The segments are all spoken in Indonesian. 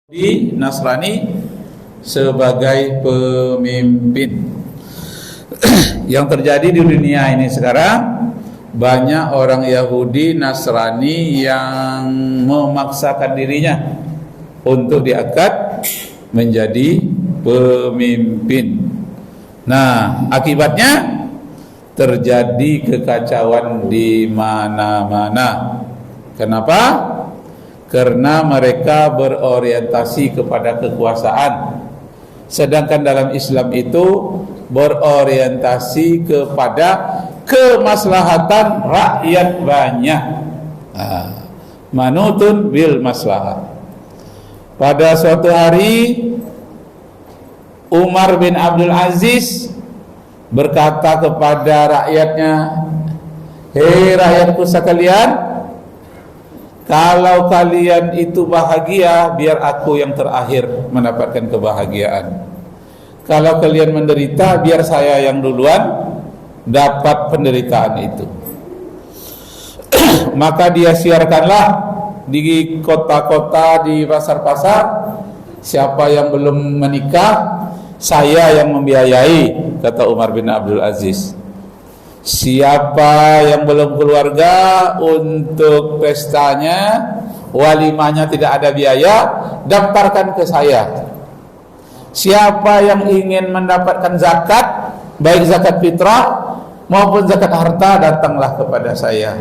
Di Nasrani sebagai pemimpin. Yang terjadi di dunia ini sekarang, banyak orang Yahudi Nasrani yang memaksakan dirinya untuk diangkat menjadi pemimpin. Nah, akibatnya terjadi kekacauan di mana-mana. Kenapa? Karena mereka berorientasi kepada kekuasaan. Sedangkan dalam Islam itu berorientasi kepada kemaslahatan rakyat banyak. Manutun bil maslahat. Pada suatu hari Umar bin Abdul Aziz berkata kepada rakyatnya, "Hei rakyatku sekalian, kalau kalian itu bahagia, biar aku yang terakhir mendapatkan kebahagiaan. Kalau kalian menderita, biar saya yang duluan dapat penderitaan itu." Maka dia siarkanlah di kota-kota, di pasar-pasar, siapa yang belum menikah, saya yang membiayai, kata Umar bin Abdul Aziz. Siapa yang belum keluarga, untuk pestanya, walimahnya tidak ada biaya, daftarkan ke saya. Siapa yang ingin mendapatkan zakat, baik zakat fitrah maupun zakat harta, datanglah kepada saya.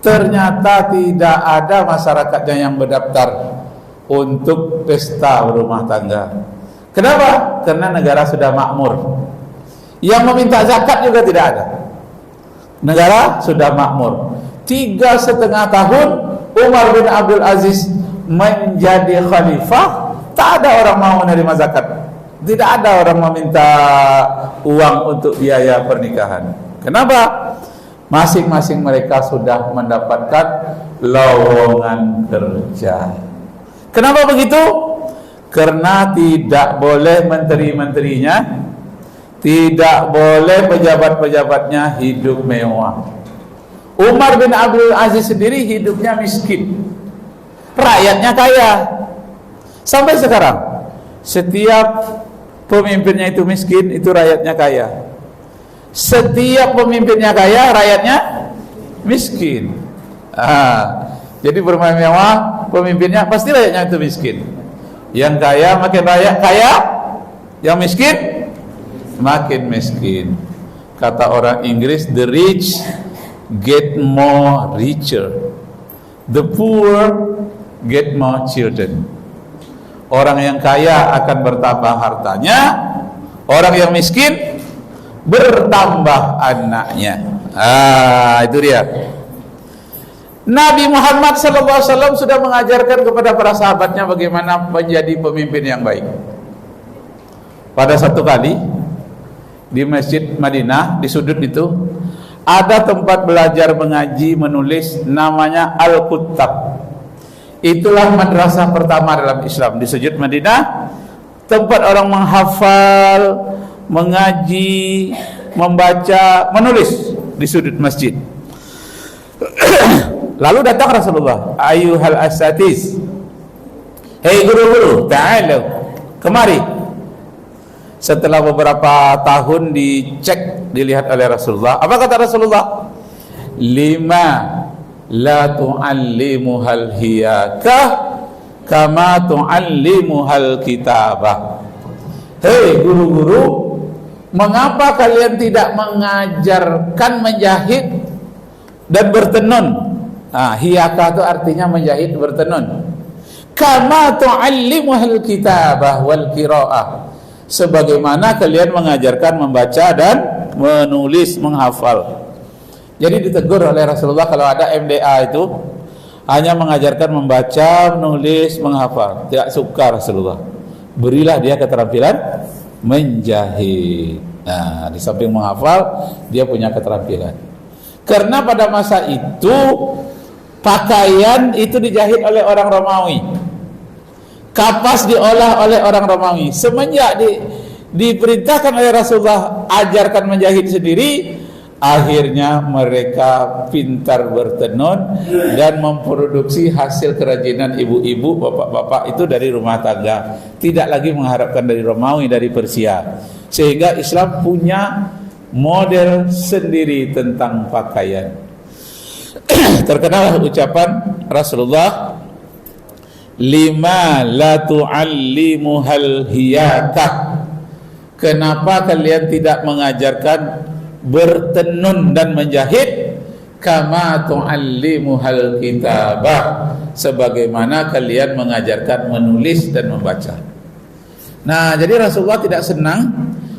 Ternyata tidak ada masyarakatnya yang berdaftar untuk pesta berumah tangga. Kenapa? Karena negara sudah makmur. Yang meminta zakat juga tidak ada. Negara sudah makmur. 3,5 tahun Umar bin Abdul Aziz menjadi khalifah, tak ada orang mau menerima zakat. Tidak ada orang meminta uang untuk biaya pernikahan. Kenapa? Masing-masing mereka sudah mendapatkan lowongan kerja. Kenapa begitu? Karena tidak boleh menteri-menterinya, tidak boleh pejabat-pejabatnya hidup mewah. Umar bin Abdul Aziz sendiri hidupnya miskin, rakyatnya kaya. Sampai sekarang setiap pemimpinnya itu miskin, itu rakyatnya kaya. Setiap pemimpinnya kaya, rakyatnya miskin. Jadi bermain mewah, pemimpinnya pasti rakyatnya itu miskin. Yang kaya makin rakyat kaya, yang miskin makin miskin. Kata orang Inggris, the rich get more richer, the poor get more children. Orang yang kaya akan bertambah hartanya, orang yang miskin bertambah anaknya. Itu dia. Nabi Muhammad SAW sudah mengajarkan kepada para sahabatnya bagaimana menjadi pemimpin yang baik. Pada satu kali di Masjid Madinah, di sudut itu ada tempat belajar mengaji, menulis, namanya Al-Kuttab. Itulah madrasah pertama dalam Islam, di sudut Madinah, tempat orang menghafal, mengaji, membaca, menulis di sudut masjid. Lalu datang Rasulullah, "Ayyuhal asatiz, hei guru-guru, ta'alu, kemari." Setelah beberapa tahun dicek, dilihat oleh Rasulullah, apa kata Rasulullah? "Lima la tu'allimuhal hiyakah kama tu'allimuhal kitabah." Hei guru-guru, mengapa kalian tidak mengajarkan menjahit dan bertenun? Hiyakah itu artinya menjahit, bertenun. Kama tu'allimuhal kitabah wal qiraah, sebagaimana kalian mengajarkan membaca dan menulis, menghafal. Jadi ditegur oleh Rasulullah kalau ada MDA itu hanya mengajarkan membaca, menulis, menghafal. Tidak suka Rasulullah. Berilah dia keterampilan menjahit. Di samping menghafal, dia punya keterampilan. Karena pada masa itu pakaian itu dijahit oleh orang Romawi, kapas diolah oleh orang Romawi. Semenjak diperintahkan oleh Rasulullah ajarkan menjahit sendiri, Akhirnya mereka pintar bertenun dan memproduksi hasil kerajinan ibu-ibu, bapak-bapak itu dari rumah tangga, tidak lagi mengharapkan dari Romawi, dari Persia. Sehingga Islam punya model sendiri tentang pakaian. Terkenal ucapan Rasulullah, lima la tu'allimuhal hiyata. Kenapa kalian tidak mengajarkan bertenun dan menjahit? Kama tu'allimuhal kitabah, sebagaimana kalian mengajarkan menulis dan membaca. Nah, jadi Rasulullah tidak senang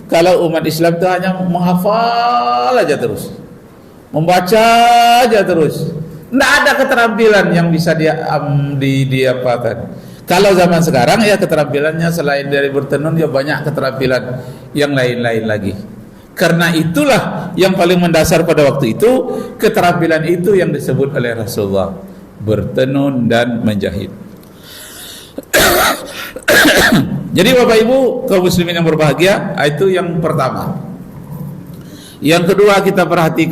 kalau umat Islam itu hanya menghafal aja terus, membaca aja terus, tidak ada keterampilan yang bisa diapakan. Kalau zaman sekarang ya keterampilannya selain dari bertenun ya banyak keterampilan yang lain-lain lagi. Karena itulah yang paling mendasar pada waktu itu, keterampilan itu yang disebut oleh Rasulullah, bertenun dan menjahit. Jadi Bapak Ibu kaum muslimin yang berbahagia, itu yang pertama. Yang kedua kita perhatikan